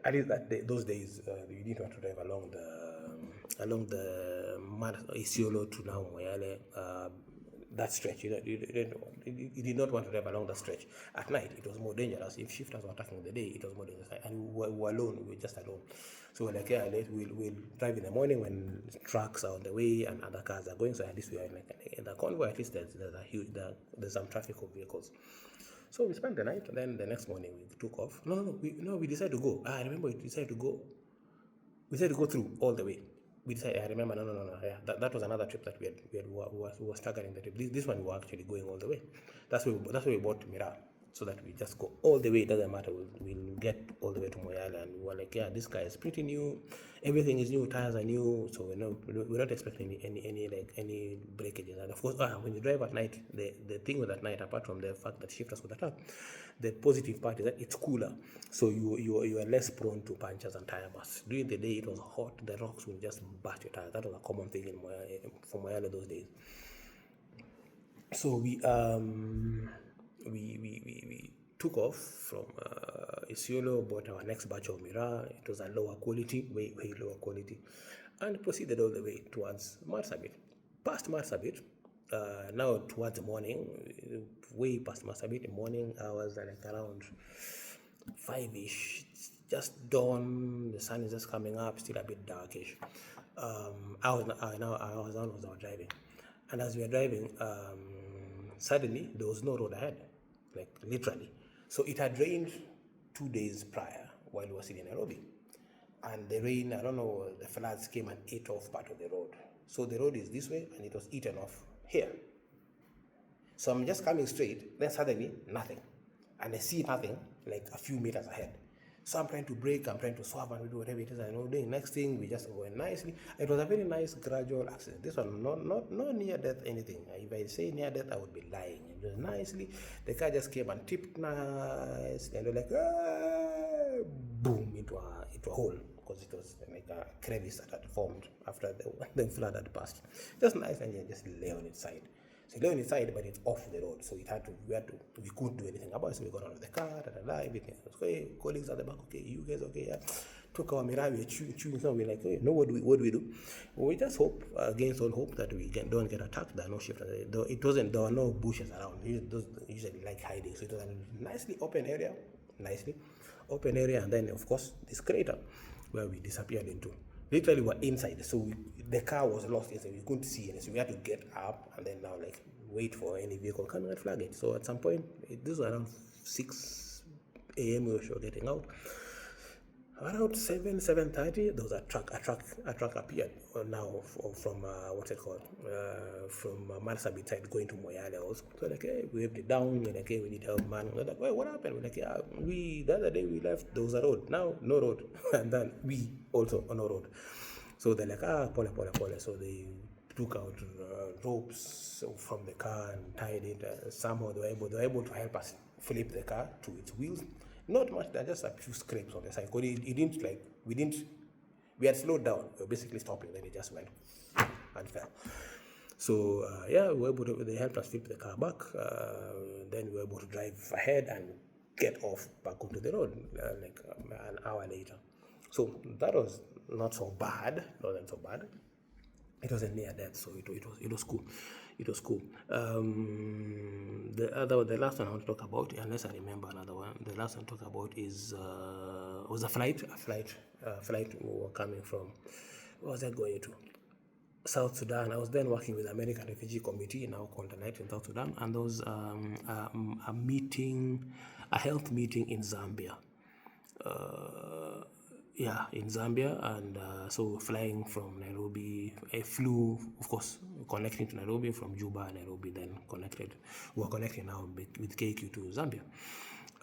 A: At least those days, you didn't want to drive along the Isiolo to now Moyale. That stretch, you did not want to drive along that stretch. At night, it was more dangerous. If shifters were attacking the day, it was more dangerous. And we were alone, we were just alone. So we're like, yeah, we'll drive in the morning when trucks are on the way and other cars are going. So at least we are in the convoy, at least there's some traffic of vehicles. So we spent the night, and then the next morning we took off. We decided to go. I remember we decided to go. We decided to go through all the way. I remember, no. Yeah, that was another trip that we were struggling the trip. This one we were actually going all the way. That's why we bought Mira, so that we just go all the way. It doesn't matter. We'll get all the way to Moyale, and we were like, yeah, this car is pretty new. Everything is new. Tires are new, so we're not expecting any breakages. And of course, when you drive at night, the thing with at night, apart from the fact that shifters would attack, the positive part is that it's cooler, so you are less prone to punctures and tire bursts. During the day, it was hot. The rocks will just burst your tires. That was a common thing for Moyale those days. So we took off from Isiolo, bought our next batch of Mira. It was a lower quality, way lower quality, and proceeded all the way towards Marsabit. Past Marsabit, now towards the morning, way past Marsabit, the morning hours, like around 5-ish, just dawn, the sun is just coming up, still a bit darkish. I was driving, and as we were driving, suddenly there was no road ahead, like literally. So it had rained 2 days prior while we were sitting in Nairobi, and the rain, I don't know, the floods came and ate off part of the road. So the road is this way, and it was eaten off here. So I'm just coming straight, then suddenly nothing, and I see nothing like a few meters ahead. So I'm trying to brake, I'm trying to swerve, and we do whatever it is I know doing. Next thing, we just went nicely. It was a very nice gradual accident. This one, not near death anything. If I say near death, I would be lying. It was nicely. The car just came and tipped nicely, and we're like, boom, into a hole, because it was like a crevice that had formed after the flood had passed. Just nice, and you just lay on its side. So lay on its side, but it's off the road, so we couldn't do anything about it. So we got out of the car, everything was okay. Colleagues at the back, okay, you guys okay? Yeah. Took our Mira, we're chewing, so we're like, okay, no, what do we do? Well, we just hope, against all hope, that we don't get attacked. There are no shifters. There were no bushes around. Those usually like hiding, so it was a nicely open area, and then of course this crater where we disappeared into. Literally, we're inside, so the car was lost inside. We couldn't see it, so we had to get up and then now wait for any vehicle coming and flag it. So at some point, this was around 6 a.m. we were getting out. Around 7:30, there was a truck appeared now from what's it called, from Marsabit side going to Moyale also. So like, hey, we have it down. We're like, hey, we need help, man. We're like, wait, what happened? We're like, yeah, the other day we left, there was a road. Now no road, and then we also no road. So they're like, pole. So they took out ropes from the car and tied it. Somehow they were able to help us flip the car to its wheels. Not much, there are just a few scrapes on the side. We had slowed down. We were basically stopping, then it just went and fell. So they helped us flip the car back. Then we were able to drive ahead and get off back onto the road an hour later. So that was not so bad. Wasn't so bad. It wasn't near death, so it was cool. It was cool. The last one I want to talk about, unless I remember another one, the last one to talk about was a flight we were coming from. Where was I going to? South Sudan. I was then working with the American Refugee Committee, now called the Night in South Sudan, and there was a health meeting in Zambia. In Zambia, and so flying from Nairobi, I flew, of course, connecting to Nairobi from Juba, Nairobi, then connected. We're connecting now with KQ to Zambia.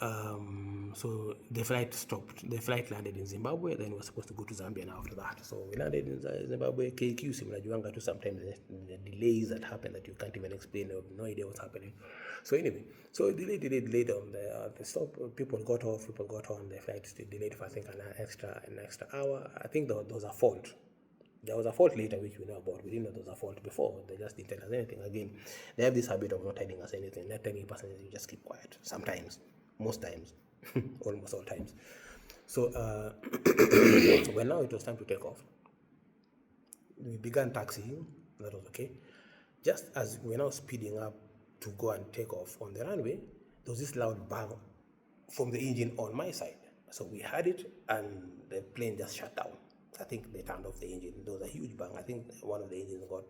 A: So the flight stopped. The flight landed in Zimbabwe. Then we were supposed to go to Zambia now after that. So we landed in Zimbabwe. KQ, mnajuanga tu sometimes the delays that happen that you can't even explain. You have no idea what's happening. So anyway, so delayed on the stop. People got off. People got on. The flight delayed for I think an extra hour. I think there was a fault. There was a fault later which we know about. We didn't know there was a fault before. They just didn't tell us anything. Again, they have this habit of not telling us anything. Not telling passengers, you just keep quiet. Sometimes, most times, almost all times. So when now it was time to take off, we began taxiing. That was okay. Just as we're now speeding up to go and take off on the runway, there was this loud bang from the engine on my side. So we had it, and the plane just shut down. I think they turned off the engine. There was a huge bang. I think one of the engines got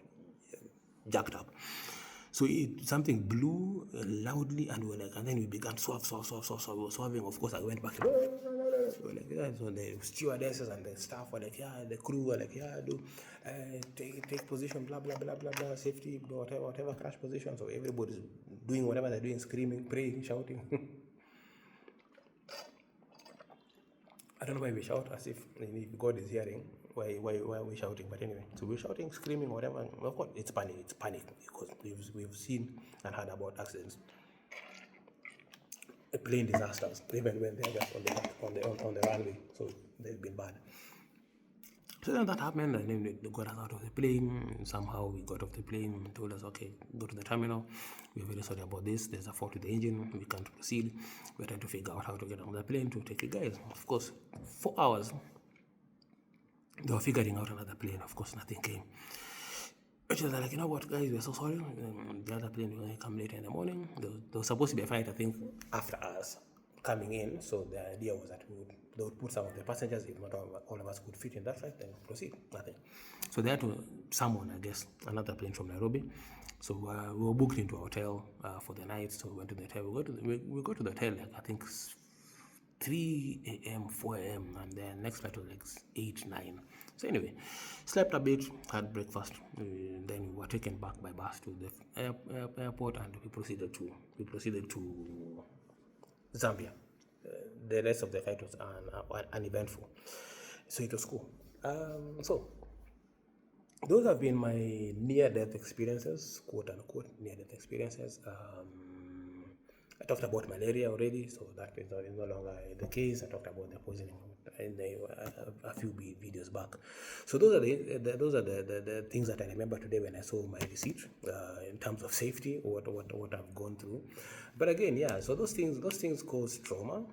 A: jacked up. So something blew loudly, and and then we began swerve. We were swerving. Of course, I went back. So the stewardesses and the staff were like, yeah, the crew were like, yeah, do take position, blah blah blah blah blah, safety, whatever crash position. So everybody's doing whatever they're doing, screaming, praying, shouting. I don't know why we shout as if God is hearing. Why are we shouting? But anyway, so we're shouting, screaming, whatever. Of course, it's panic. It's panic because we've seen and heard about accidents, plane disasters, even when they're just on the runway. So they've been bad. So then that happened, and then they got us out of the plane. Somehow we got off the plane and told us, okay, go to the terminal. We're very sorry about this. There's a fault with the engine. We can't proceed. We're trying to figure out how to get on the plane to take you guys. Of course, 4 hours, they were figuring out another plane. Of course, nothing came. Which was like, you know what, guys, we're so sorry. The other plane will come later in the morning. There was supposed to be a flight, I think, after us coming in. So the idea was that they would put some of the passengers, if not all of us could fit in that flight, then proceed. Nothing. So they had to summon, I guess, another plane from Nairobi. So we were booked into a hotel for the night. So we went to the hotel. We got to the hotel, like, I think 3 a.m., 4 a.m., and the next flight was like 8, 9. So anyway, slept a bit, had breakfast, then we were taken back by bus to the airport, and we proceeded to Zambia. The rest of the flight was uneventful, so it was cool. So those have been my near-death experiences, quote-unquote near-death experiences. I talked about malaria already, so that is no longer the case. I talked about the poisoning in a few videos back. So those are the things that I remember today when I saw my receipt in terms of safety, or what I've gone through. But again, yeah, so those things cause trauma.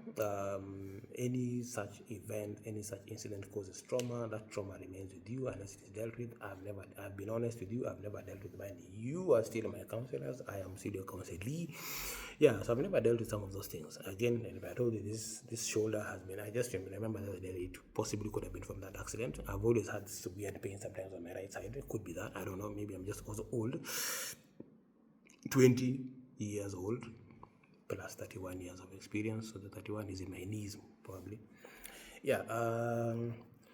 A: Any such event, any such incident causes trauma. That trauma remains with you unless it is dealt with. I've been honest with you, I've never dealt with mine. You are still my counselors. I am still your counselee. Yeah, so I've never dealt with some of those things. Again, if I told you this shoulder has been, I just remember that it possibly could have been from that accident. I've always had severe pain sometimes on my right side. It could be that. I don't know. Maybe I'm just also old. 20 years old plus 31 years of experience. So the 31 is in my knees, probably. Yeah.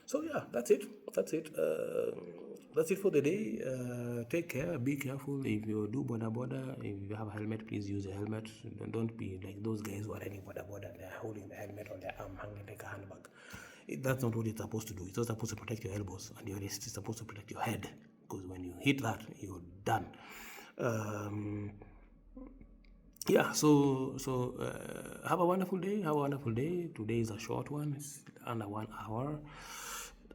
A: So yeah, that's it. That's it for the day. Take care. Be careful. If you do border, if you have a helmet, please use a helmet. Don't be like those guys who are riding border. They're holding the helmet on their arm, hanging like a handbag. That's not what it's supposed to do. It's not supposed to protect your elbows and your wrists. It's supposed to protect your head, because when you hit that, you're done. Yeah, so have a wonderful day. Today is a short one. It's under 1 hour.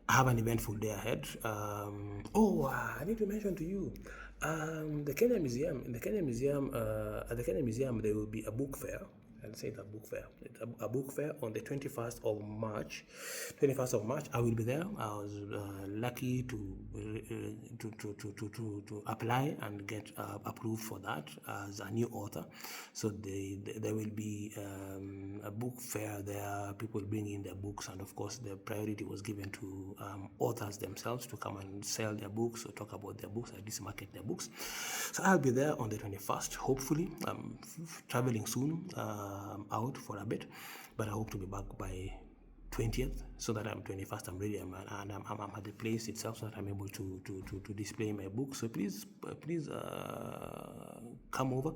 A: Have an eventful day ahead. I need to mention to you, the Kenya Museum. At the Kenya Museum, there will be a book fair. I'll say that book fair. It's a book fair on the 21st of March. I will be there. I was lucky to apply and get approved for that as a new author. So there will be a book fair there. People bring in their books, and of course the priority was given to authors themselves to come and sell their books or talk about their books, at least market their books. So I'll be there on the 21st. Hopefully, I'm traveling soon. Out for a bit, but I hope to be back by 20th, so that I'm 21st, I'm ready, and I'm at the place itself, so that I'm able to display my book. So please come over.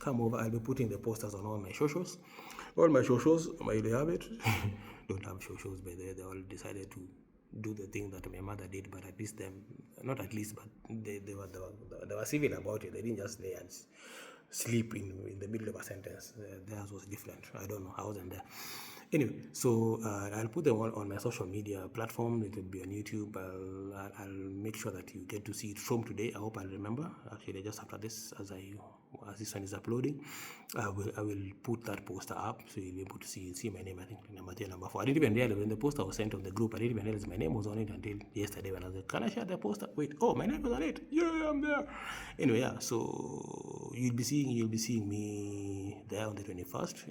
A: I'll be putting the posters on all my socials. You have it. Don't have socials, but they all decided to do the thing that my mother did, but at least not at least, but they were civil about it. They didn't just lay and sleep in the middle of a sentence. Theirs was different. I don't know. I wasn't there. Anyway, so I'll put them on my social media platform. It will be on YouTube. I'll make sure that you get to see it from today. I hope I'll remember. Actually, just after this, as this one is uploading, I will put that poster up, so you'll be able to see my name. I think number 4. I didn't even realize when the poster was sent on the group. I didn't even realize my name was on it until yesterday when I was like, "Can I share the poster?" Wait, oh, my name was on it. Yeah, I'm there. Anyway, yeah. So you'll be seeing me there on the 21st.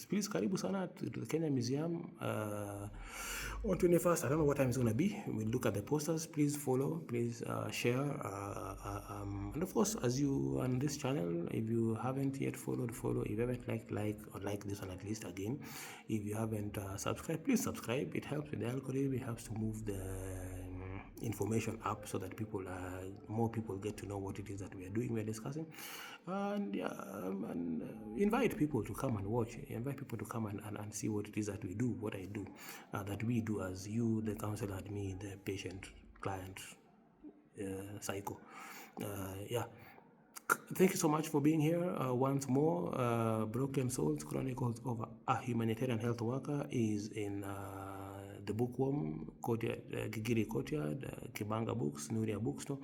A: Please karibu sana to the Kenya Museum on 21st. I don't know what time it's going to be. We'll look at the posters. Please follow, please share, and of course, as you on this channel, if you haven't yet followed, follow. If you haven't like this one, at least again. If you haven't subscribed, please subscribe. It helps with the algorithm. It helps to move the information up, so that more people get to know what it is that we are doing, we are discussing, and invite people to come and watch, invite people to come and see what it is that we do, what I do, that we do as you, the counselor, and me, the patient, client, cycle. Thank you so much for being here. Once more, Broken Souls Chronicles of a Humanitarian Health Worker is in the Bookworm, Gigiri Courtyard, Kibanga Books, Nuria Bookstore,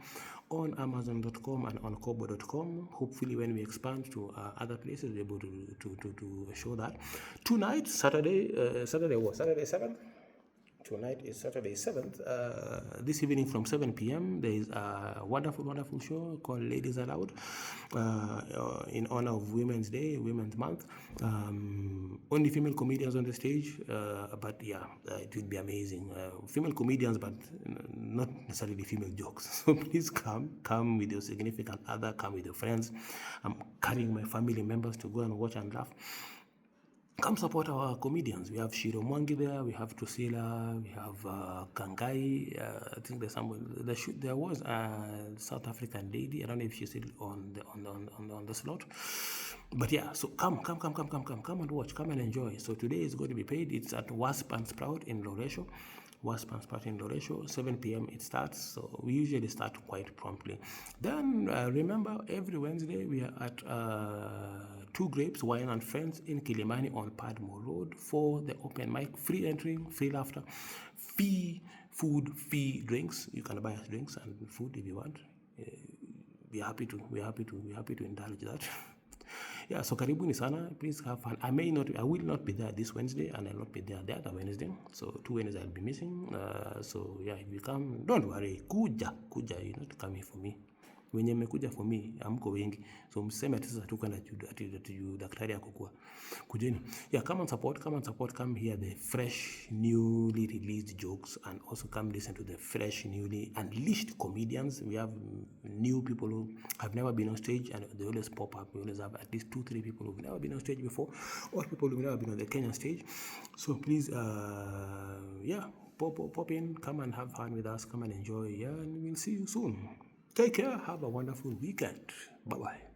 A: on Amazon.com and on Kobo.com. Hopefully, when we expand to other places, we'll be able to show that. Tonight, Saturday 7th? Tonight is Saturday 7th. This evening from 7 p.m. there is a wonderful show called Ladies Aloud, in honor of Women's Day, Women's Month. Only female comedians on the stage, but yeah, it will be amazing. Female comedians, but not necessarily female jokes. So please come with your significant other, come with your friends. I'm carrying my family members to go and watch and laugh. Come support our comedians. We have Shiro Mwangi there, we have Tusila, we have Kangai. I think there's someone. There was a South African lady. I don't know if she's still on the slot. But yeah, so come and watch, come and enjoy. So today is going to be paid. It's at Wasp and Sprout in Loresho. 7 p.m. it starts, so we usually start quite promptly. Then remember, every Wednesday we are at Two Grapes Wine and Friends in Kilimani on Padmore Road for the open mic. Free entry, free laughter, free food, free drinks. You can buy us drinks and food if you want. We're happy to indulge that. Yeah, so karibuni sana, please have fun. I will not be there this Wednesday, and I'll not be there the other Wednesday. So 2 Wednesdays I'll be missing. So yeah, if you come, don't worry, kuja, you're not coming for me. Wenye mmekuja for me, amko wengi. So mseme ati sasa tuko na daktari akukua. Kujeni. Yeah, come and support, come hear the fresh, newly released jokes, and also come listen to the fresh, newly unleashed comedians. We have new people who have never been on stage, and they always pop up. We always have at least 2-3 people who've never been on stage before, or people who've never been on the Kenyan stage. So please, pop in, come and have fun with us, come and enjoy, and we'll see you soon. Take care. Have a wonderful weekend. Bye-bye.